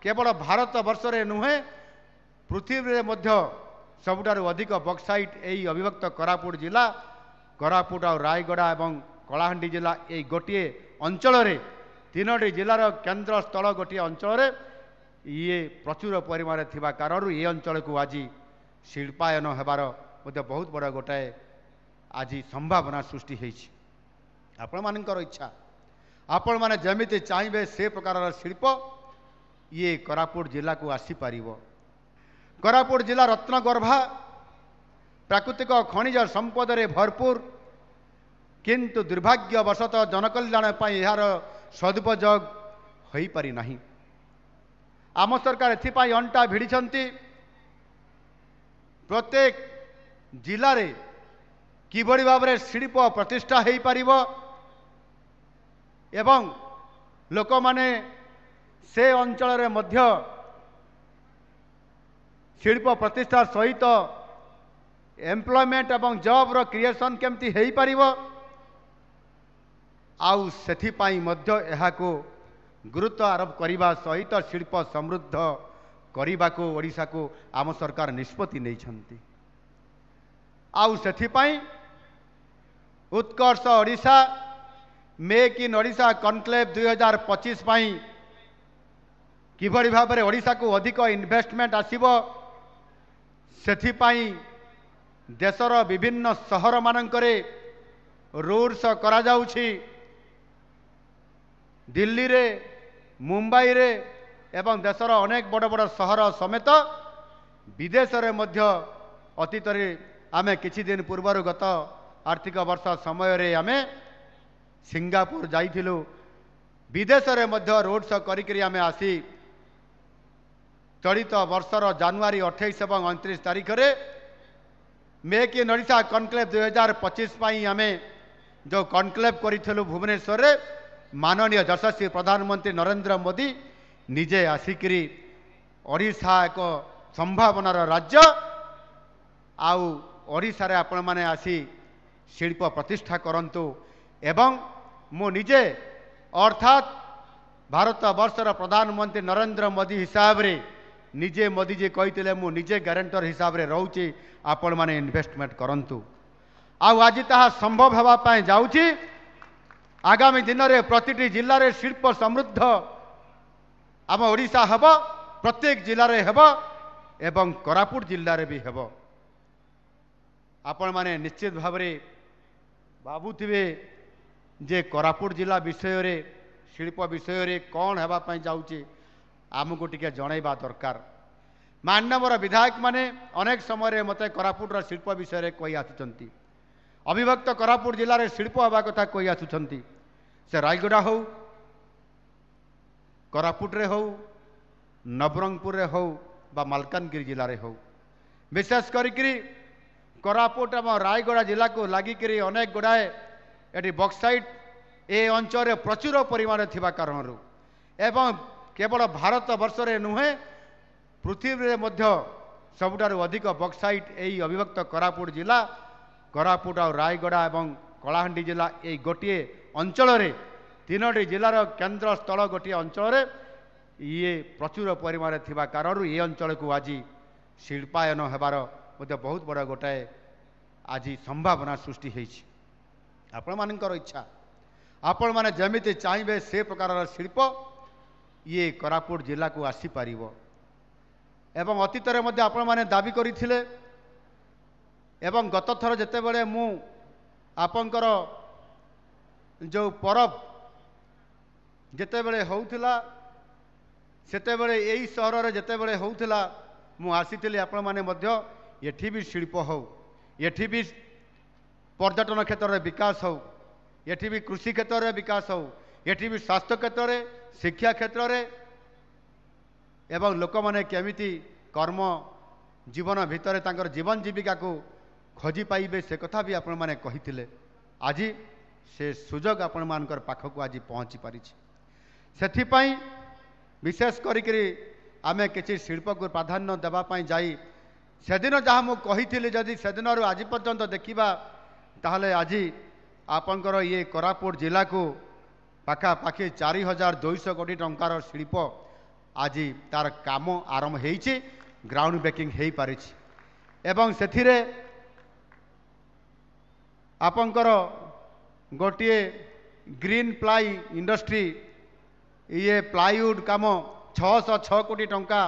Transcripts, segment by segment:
केवल भारत वर्षरे नुहे पृथ्वी मध्य सबुठारु अधिक बक्साइट यही अविभक्त कोरापुट जिला कोरापुट और रायगड़ा एवं कलाहांडी जिला यही गोटे अंचल तीनोटी जिलार केन्द्र स्थल गोटे अंचल ये प्रचुर परिमाण थिबा कारण ये अंचल को आज शिल्पायन हेबार बहुत बड़ा गोटाए आज संभावना सृष्टि होइछि। आपण मानकर इच्छा आपण माने जमिति चाहिए से प्रकार शिल्प ये कोरापुट जिला को आसी पारिबो। कोरापुट जिला रत्नगर्भा प्राकृतिक खनिज संपद रे भरपूर किंतु दुर्भाग्यवशतः जनकल्याण पाई यार सदुपयोग होई पारि नाही। आम सरकार एथिपाई अंटा भिड़िछंती प्रत्येक जिले रे किभଳି भाବରେ शिल्प प्रतिष्ठा होई पारिबो एवं लोक माने से अंचल रे मध्य शिल्प प्रतिष्ठा सहित एम्प्लॉयमेंट एवं जॉब रो क्रिएशन केमती हेई पारिबो आउ सेथिपाई मध्य एहाको गुरुत्व आरोप करने सहित शिल्प समृद्ध करने को ओडिशा को आम सरकार निष्पत्ति नहीं आउ सेथिपाई Utkarsh Odisha make in Odisha conclave 2025 पाई किभଳି भाବରେ ओडिशा को अधिक इन्वेस्टमेंट आसीबो सेथिपाई देशर विभिन्न सहर मानकरे रोड शो करा जाउछि। दिल्ली रे मुंबई रे एवं देशर अनेक बड़ बड़ सहर समेत विदेश रे मध्य अतीत रे आमे किछि दिन पूर्वर गत आर्थिक वर्ष समय रे आमे सिंगापुर जाइथिलु विदेश रे मध्य रोड शो करिकरी आमे आसी चलित वर्षर जनवरी 28 एवं 29 तारीख रे मेक इन ओडिशा कॉन्क्लेव 2025 पाई आमे जो कॉन्क्लेव करिथिलु भुवनेश्वर रे माननीय यशस्वी प्रधानमंत्री नरेंद्र मोदी निजे आसिकरी ओडिशा एक संभावनार राज्य आउ ओडिशा रे आपण माने आसी शिल्प प्रतिष्ठा करंतु एवं मो निजे अर्थात भारत वर्षर प्रधानमंत्री नरेंद्र मोदी हिसाब रे निजे मोदी जी कहिथिले मो निजे गारंटर हिसाब रे रहउची आपण माने इन्वेस्टमेंट करंतु आउ आज ताहा संभव हेबा पाए जाउची। आगामी दिन में प्रतिटी जिले में शिल्प समृद्ध आम ओडिशा हेब प्रत्येक जिले में हेब एवं कोरापुट जिले में भी हेब। आपण माने निश्चित भाव में भावुथिबे जे कोरापुट जिला विषय रे शिल्प विषय रे कौन हेबा पई जाउची आमको टिके जणाइबा दरकार। माननीय विधायक माने अनेक समय मते कोरापुटर शिल्प विषय रे कहि आसुचंती अविभक्त कोरापुट जिले में शिल्प हवा कथा कहि आसुचंती से रायगड़ा हो कोरापुट रे हो नवरंगपुर रे हो बा मालकानगिरी जिले में हो विशेष करी कोरापुट और रायगड़ा जिला को लागिकरी अनेक गुड़ाए ये बक्साइट ए अंचल प्रचुर परिमाण थिबा कारणरू एवं केवल भारत वर्षरे नुहे पृथ्वी मध्य सबुठारु अधिक बक्साइट यही अविभक्त कोरापुट जिला कोरापुट और रायगड़ा एवं कलाहांडी जिला यही गोटे अंचल तीनोटी जिलार केन्द्र स्थल गोटे अंचल ये प्रचुर परिमाण थिबा कारण ये अंचल को आज शिल्पायन हेबार बहुत बड़ा गोटाए आज संभावना सृष्टि होइछि। आपण मानकर इच्छा आपण माने जमिति चाहिए से प्रकार शिल्प ये कोरापुट जिला को आसी पारिबो एवं अतीत रे मध्य आपण माने दाबी करिथिले एवं गत थर जेतेबेले मु आपनकर जो परब जेतेबेले होउथिला सेतेबेले एई सहर रे जेतेबेले होउथिला मु आसीथिली आपण माने मध्य एठी भी शिल्प हो एठी भी पर्यटन क्षेत्र में विकास हो एठी भी कृषि क्षेत्र में विकास हो एठी भी स्वास्थ्य क्षेत्र में शिक्षा क्षेत्र में एवं लोक माने केमिति कर्म जीवन भितर तांकर जीवन जीविका को खोजी पाइबे से कथा भी आपण माने कहिथिले आज से सुजोग आपण मानकर पाखक आज पहुँची पारिछि। सेथिपाई विशेष करिकरी आमे किछि शिल्प को प्राधान्य देबा पाई जाई सेदिन जहाँ मु कहिथिली जदि सेदिन आज पर्यंत देखिबा ताहले आज आपनकर ये कोरापुट जिला को पाखापाखि 4200 कोटी टंकार शिल्प आज तार काम आरंभ होइछि ग्राउंड ब्रेकिंग हो पारि एवं सेथिरे आपंकर गोटे ग्रीन प्लाई इंडस्ट्री ये प्लाईवुड काम 606 कोटी टंका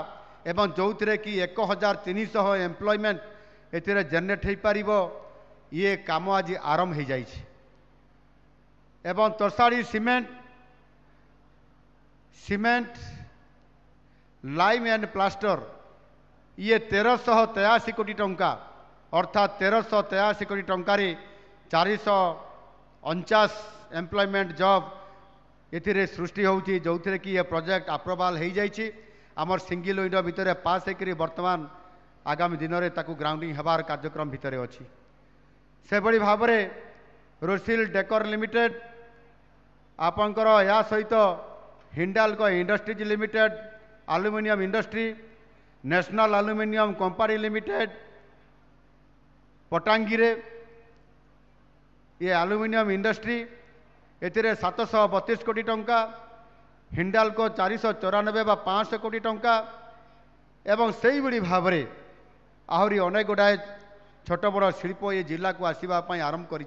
एवं जो थे कि 1300 एम्प्लॉयमेंट एथिरे जनरेट हो पार ये काम आज आरंभ हो जाइछि एवं तोरसाड़ी सीमेंट लाइम एंड प्लास्टर ये 1383 कोटी टंका अर्थात 1383 कोटी टंकार 449 एम्प्लॉयमेंट जॉब ये सृष्टि होउछि जो थे कि ये प्रोजेक्ट अप्रूवाल हो जाइछि आमर सिंगल विंडो भितर पास होकर वर्तमान आगामी दिन में ताकू ग्राउंडिंग हबार कार्यक्रम भितर अच्छी से भली भाव में रोसिल डेकर लिमिटेड आपंकर या सहित Hindalco industries limited aluminium industry national aluminium company limited पटांगी ये एल्युमिनियम इंडस्ट्री एथिरे 732 कोटी टंका हिंडाल्को 494 बा 500 कोटी टंका एवं से भली भाव में आहरी अनेक गुड़ाए छोट बड़ शिल्प ये जिला को आसवाई आरंभ कर